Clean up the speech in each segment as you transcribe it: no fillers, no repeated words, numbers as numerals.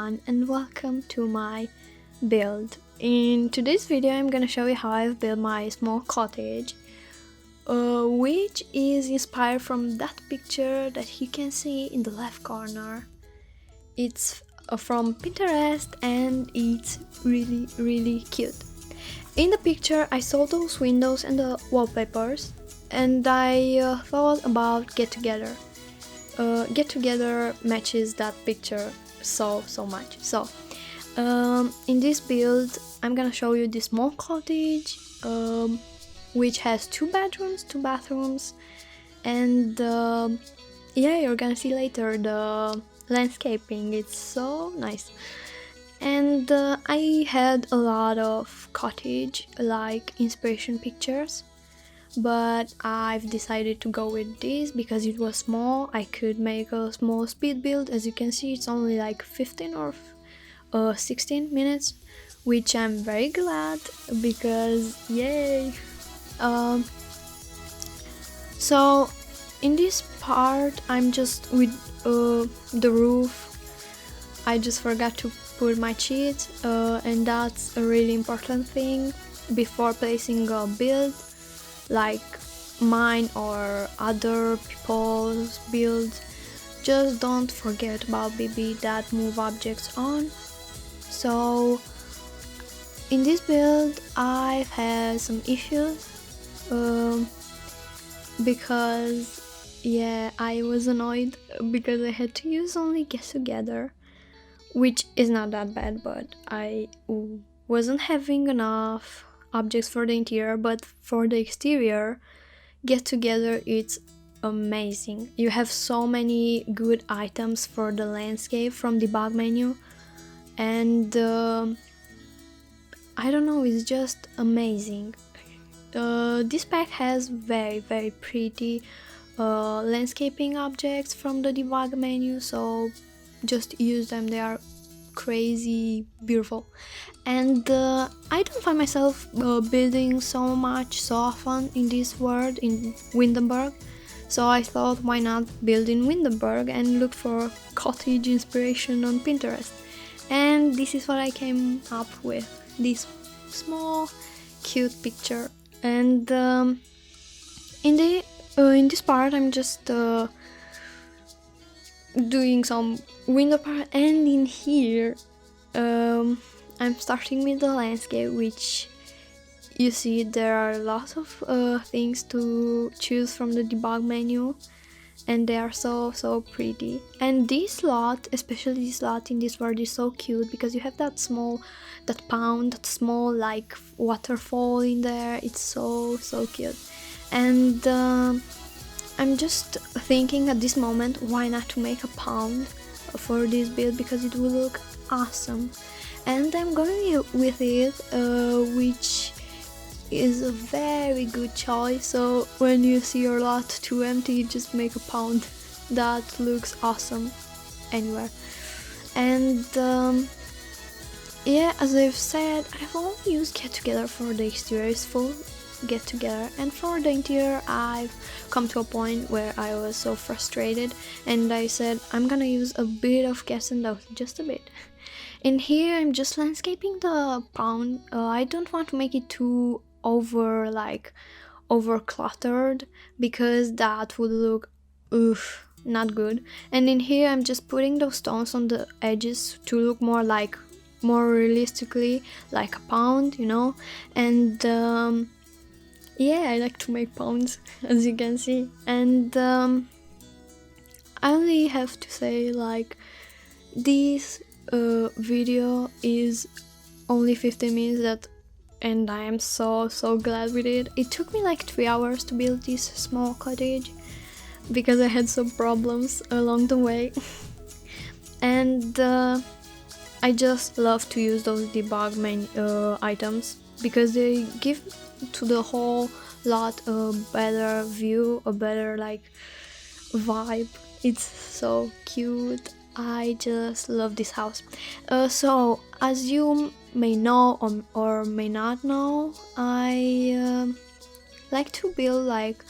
everyone and welcome to my build. In today's video I'm gonna show you how I've built my small cottage, which is inspired from that picture that you can see in the left corner. It's from Pinterest and it's really cute. In the picture I saw those windows and the wallpapers and I thought about get together. Get together matches that picture so much. So in this build I'm gonna show you this small cottage, which has two bathrooms, and yeah, you're gonna see later the landscaping. It's so nice. And I had a lot of cottage like inspiration pictures, but I've decided to go with this because it was small. I could make a small speed build. As you can see, it's only like 15 or 16 minutes, which I'm very glad because yay. So in this part I'm just with the roof. I just forgot to put my cheat, and that's a really important thing before placing a build like mine or other people's builds. Just don't forget about BB that move objects on. So in this build I've had some issues because yeah, I was annoyed because I had to use only get together, which is not that bad, but I wasn't having enough objects for the interior. But for the exterior, get together, it's amazing. You have so many good items for the landscape from the debug menu, and I don't know, it's just amazing. This pack has very pretty landscaping objects from the debug menu, so just use them. They are crazy beautiful. And I don't find myself building so often in this world in Windenburg, so I thought why not build in Windenburg and look for cottage inspiration on Pinterest, and this is what I came up with, this small cute picture. And in this part I'm just doing some window part, and in here I'm starting with the landscape, which you see there are lots of things to choose from the debug menu, and they are so pretty. And this lot, especially this lot in this world, is so cute because you have that small like waterfall in there. It's so cute. And I'm just thinking at this moment why not to make a pond for this build, because it will look awesome. And I'm going with it, which is a very good choice. So when you see your lot too empty, just make a pond. That looks awesome anywhere. And yeah, as I've said, I've only used get together for the exterior. It's full get together, and for the interior I've come to a point where I was so frustrated and I said I'm gonna use a bit of gas and dust, just a bit. In here I'm just landscaping the pond. I don't want to make it too over cluttered because that would look not good. And in here I'm just putting those stones on the edges to look more realistically like a pond, you know. And yeah, I like to make ponds, as you can see. And I only have to say, like, this video is only 15 minutes, and I am so glad with it. It took me like 3 hours to build this small cottage because I had some problems along the way. And I just love to use those debug items because they give to the whole lot a better view, a better like vibe. It's so cute. I just love this house. So as you may know or may not know, I like to build like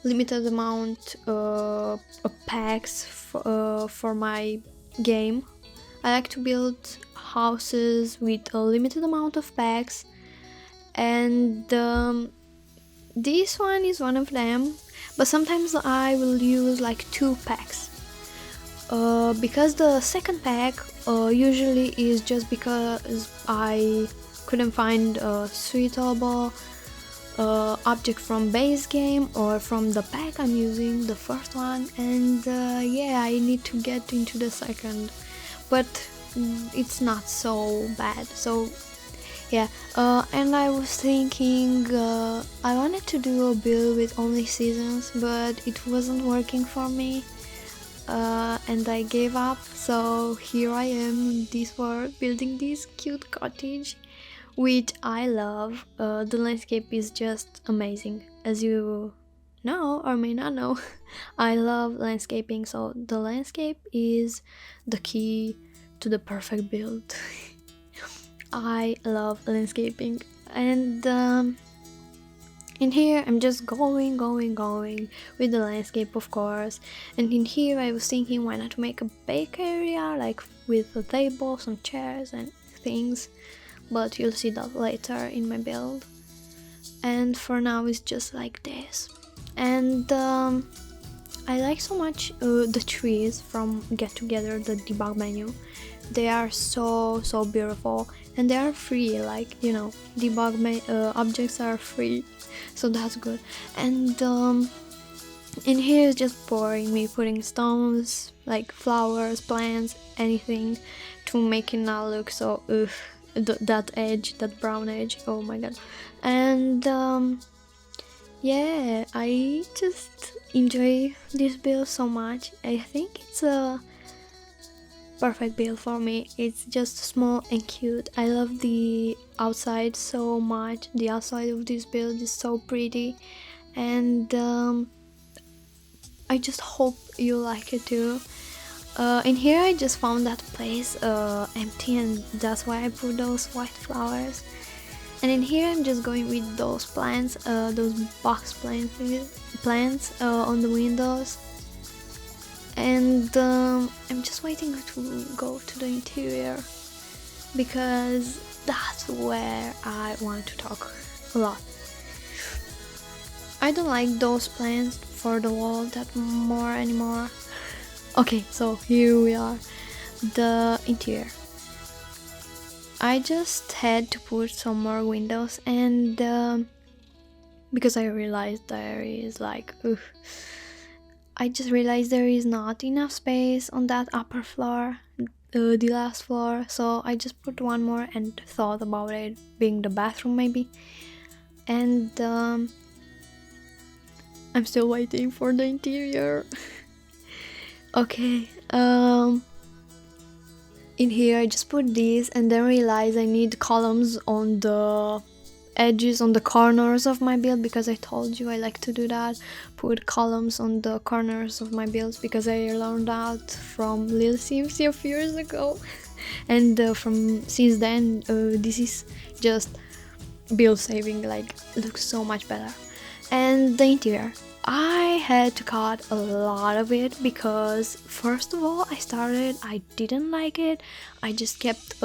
limited amount of packs for my game. I like to build houses with a limited amount of packs, and this one is one of them, but sometimes I will use like 2 packs, because the second pack usually is just because I couldn't find a suitable object from base game or from the pack I'm using, the first one, and yeah, I need to get into the second, but it's not so bad. So yeah, and I was thinking I wanted to do a build with only seasons, but it wasn't working for me, and I gave up. So here I am in this world building this cute cottage, which I love. The landscape is just amazing, as you know or may not know. I love landscaping, so the landscape is the key to the perfect build. I love landscaping, and in here I'm just going with the landscape, of course. And in here I was thinking, why not make a bake area, like with a table, some chairs and things, but you'll see that later in my build. And for now it's just like this. And I like so much the trees from Get Together, the debug menu. They are so beautiful, and they are free, like, you know, objects are free, so that's good. And in here is just boring, me putting stones, like flowers, plants, anything to make it not look so that edge, that brown edge, oh my god. And yeah, I just enjoy this build so much. I think it's a perfect build for me. It's just small and cute. I love the outside so much. The outside of this build is so pretty, and I just hope you like it too. In here I just found that place empty, and that's why I put those white flowers. And in here I'm just going with those plants, those box plants on the windows. And I'm just waiting to go to the interior, because that's where I want to talk a lot. I don't like those plants for the wall that more anymore. Okay, so here we are, the interior. I just had to put some more windows, and because I realized there is like I just realized there is not enough space on that upper floor, the last floor, so I just put one more and thought about it being the bathroom maybe. And I'm still waiting for the interior. Okay, in here I just put these, and then realized I need columns on the edges, on the corners of my build, because I told you I like to do that, put columns on the corners of my builds, because I learned that from Lil Sims a few years ago. And since then this is just build saving, like, looks so much better. And the interior, I had to cut a lot of it, because first of all I didn't like it. I just kept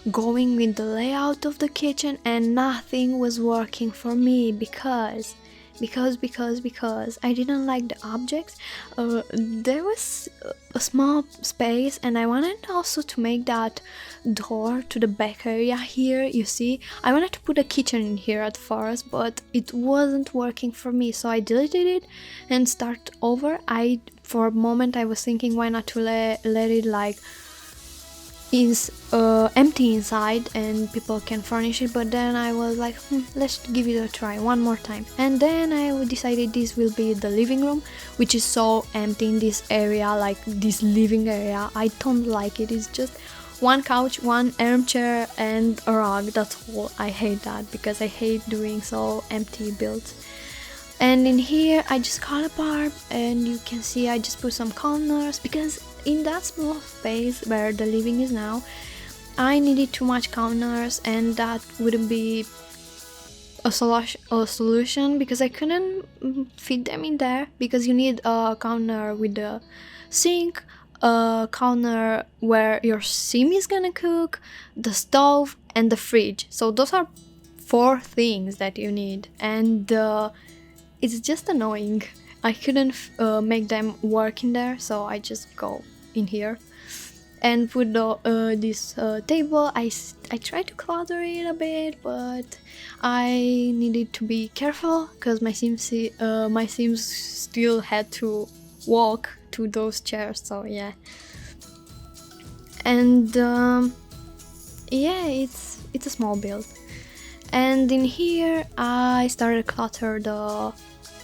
going with the layout of the kitchen, and nothing was working for me because I didn't like the objects. There was a small space, and I wanted also to make that door to the back area here. You see, I wanted to put a kitchen in here at first, but it wasn't working for me, so I deleted it and start over. For a moment I was thinking, why not to let it like is empty inside and people can furnish it, but then I was like, let's give it a try one more time. And then I decided this will be the living room, which is so empty in this area, like this living area. I don't like it. It's just one couch, one armchair and a rug, that's all. I hate that, because I hate doing so empty builds. And in here I just cut apart, and you can see I just put some corners, because in that small space where the living is now, I needed too much counters, and that wouldn't be a solution, because I couldn't fit them in there, because you need a counter with the sink, a corner where your sim is gonna cook, the stove, and the fridge. So those are 4 things that you need, and it's just annoying. I couldn't make them work in there, so I just go in here and put this table. I tried to clutter it a bit, but I needed to be careful because my Sims still had to walk to those chairs. So yeah, and yeah, it's a small build. And in here I started to clutter the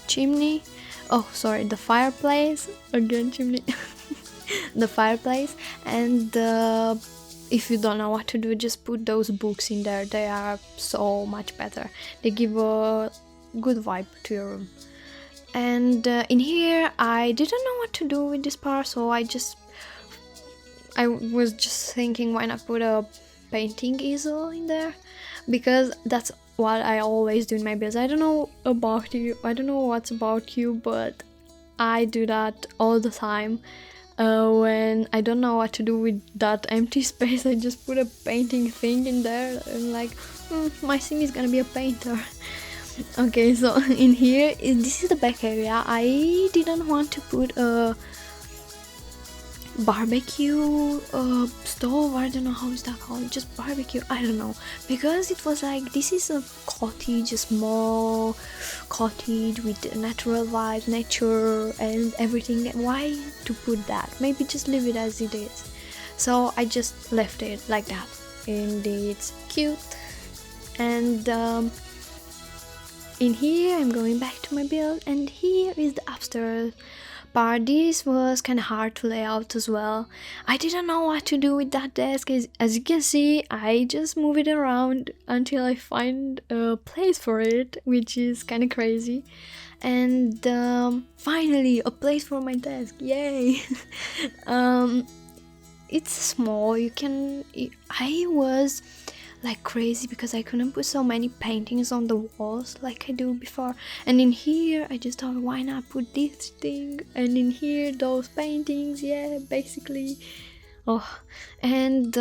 chimney. Oh, sorry, the fireplace. Again, chimney. The fireplace. And if you don't know what to do, just put those books in there. They are so much better. They give a good vibe to your room. And in here I didn't know what to do with this part, so I was just thinking, why not put a painting easel in there, because that's what I always do in my builds. I don't know about you, I don't know what's about you, but I do that all the time. When I don't know what to do with that empty space, I just put a painting thing in there and like, my sim is gonna be a painter. Okay, so in here, this is the back area. I didn't want to put a barbecue stove. I don't know how is that called, just barbecue, I don't know, because it was like, this is a cottage, a small cottage with natural vibes, nature and everything. Why to put that? Maybe just leave it as it is. So I just left it like that, and it's cute. And in here I'm going back to my build, and here is the upstairs part. This was kind of hard to lay out as well. I didn't know what to do with that desk. As you can see, I just move it around until I find a place for it, which is kind of crazy. And finally a place for my desk, yay. It's small, I was like crazy because I couldn't put so many paintings on the walls like I do before. And in here I just thought, why not put this thing, and in here those paintings, yeah, basically. And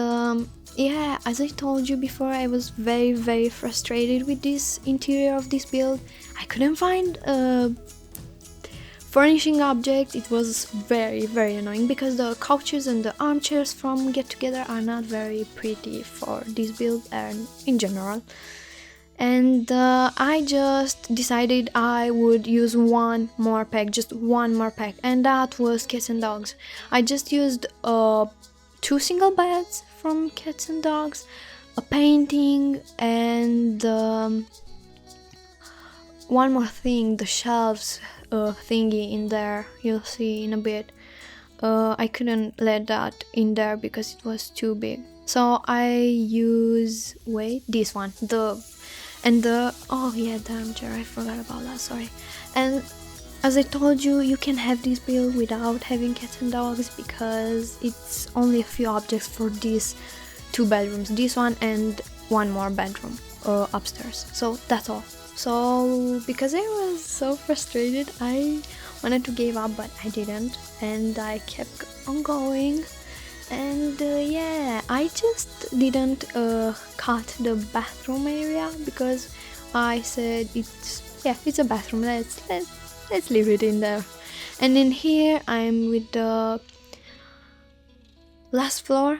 yeah, as I told you before, I was very frustrated with this interior of this build. I couldn't find furnishing object. It was very annoying because the couches and the armchairs from Get Together are not very pretty for this build and in general. And I just decided I would use one more pack, just one more pack, and that was cats and dogs. I just used 2 single beds from cats and dogs, a painting, and one more thing, the shelves thingy in there, you'll see in a bit. I couldn't let that in there because it was too big, so I use this one, oh yeah, the armchair, I forgot about that, sorry. And as I told you, you can have this build without having cats and dogs because it's only a few objects for these 2 bedrooms, this one and one more bedroom upstairs, so that's all. So because I was so frustrated, I wanted to give up, but I didn't, and I kept on going. And yeah, I just didn't cut the bathroom area because I said it's a bathroom, let's leave it in there. And in here I'm with the last floor,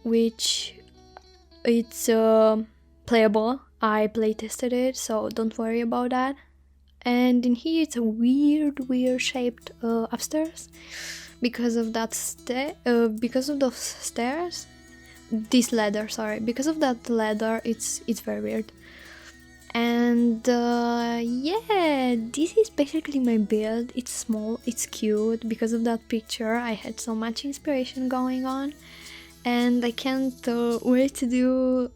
which it's playable. I play tested it, so don't worry about that. And in here it's a weird shaped upstairs because of that because of those stairs, this ladder, sorry, because of that ladder, it's very weird. And yeah, this is basically my build. It's small, it's cute. Because of that picture I had so much inspiration going on, and I can't wait to do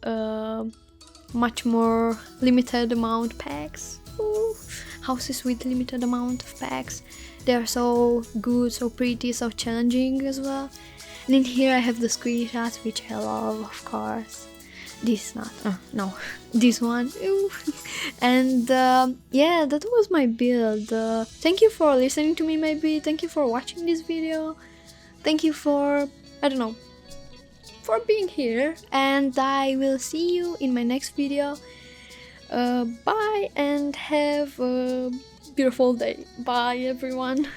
much more limited amount packs. Ooh, houses with limited amount of packs. They are so good, so pretty, so challenging as well. And in here I have the screenshots, which I love, of course. This not, no, this one. Ooh. And yeah, that was my build. Thank you for listening to me, maybe. Thank you for watching this video. thank you for, I don't know, for being here, and I will see you in my next video. Bye and have a beautiful day. Bye everyone.